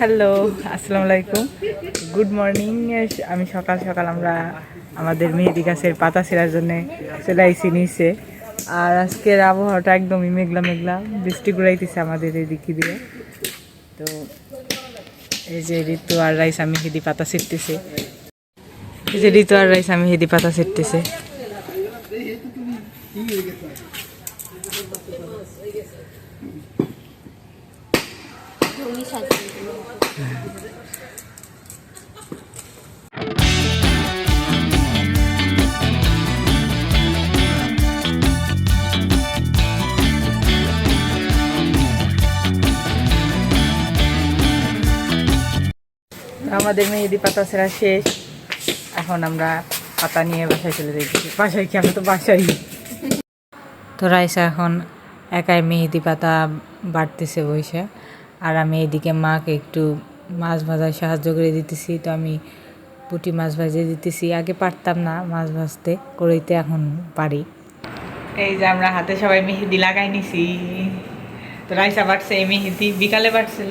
Hello, আসসালামু আলাইকুম, good morning. আমি সকাল সকাল আমরা আমাদের মেহেদি গাছের পাতা ছেঁড়ার জন্য চলে আইছি নিচে। আর আজকের আবহাওয়াটা একদমই মেঘলা মেঘলা, বৃষ্টি ঘুরাইতেছে আমাদের এদিকে দিয়ে। তো এই যে ঋতু আর রাইসা মেহেদি পাতা ছিঁড়তেছে, এই যে ঋতু আর রাইসা মেহেদি পাতা ছিঁড়তেছে। আমাদের মেহেদি পাতা ছেঁড়া শেষ। এখন আমরা পাতা নিয়ে বাসায় চলে যাচ্ছি। বাসায় কি, আমরা তো বাসায়। তো রাইসা এখন একাই মেহেদি পাতা বাড়তেছে বইসা, আর আমি এদিকে মাকে একটু মাছ ভাজায় সাহায্য করে দিতেছি। তো আমি পুঁটি মাছ ভাজিয়ে দিতেছি। আগে পারতাম না মাছ ভাজতে, করেইতে এখন পারি। এই যে আমরা হাতে সবাই মেহেদি লাগাই নিছি। তো রাইসা বাড়ছে এই মেহেদি বিকালে বাড়ছিল,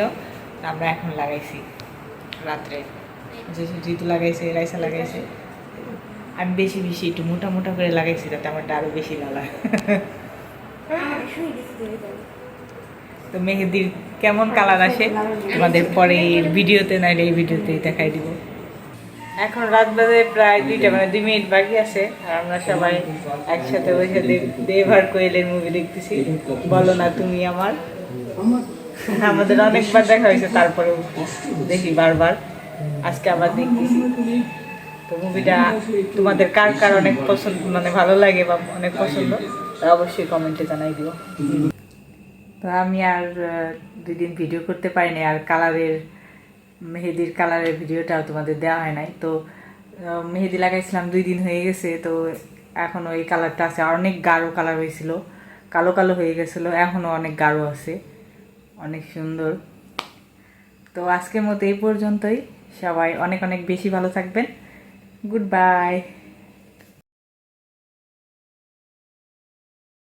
আমরা এখন লাগাইছি রাত্রে। যে ঋতু লাগাইছে, রাইসা লাগাইছে। আমি বেশি বেশি একটু মোটা মোটা করে লাগাইছি, যাতে আমারটা আরো বেশি লালা। তো মেহেদির কেমন কালার আসে তোমাদের পরের ভিডিওতে, নাইলে এই ভিডিওতেই দেখাই দিব। এখন রাত বাজে প্রায় 2টা, মানে 2 মিনিট বাকি আছে। আর আমরা সবাই একসাথে বসে দেব আর কোয়েলের মুভি দেখতেছি, বলো না তুমি আমার। আমাদের অনেকবার দেখা হয়েছে, তারপরেও দেখি বারবার। আজকে আবার দেখতেছি। তো মুভিটা তোমাদের কার কার অনেক পছন্দ, মানে ভালো লাগে বা অনেক পছন্দ, অবশ্যই কমেন্টে জানাই দিও। তো আমি আর 2 দিন ভিডিও করতে পারিনি, আর মেহেদির কালারের ভিডিওটাও তোমাদের দেওয়া হয় নাই। তো মেহেদি লাগাইছিলাম 2 দিন হয়ে গেছে। তো এখনও এই কালারটা আছে, আর অনেক গাঢ় কালার হয়েছিল, কালো কালো হয়ে গেছিলো, এখনও অনেক গাঢ় আছে, অনেক সুন্দর। তো আজকের মতো এই পর্যন্তই। সবাই অনেক অনেক বেশি ভালো থাকবেন। Good bye.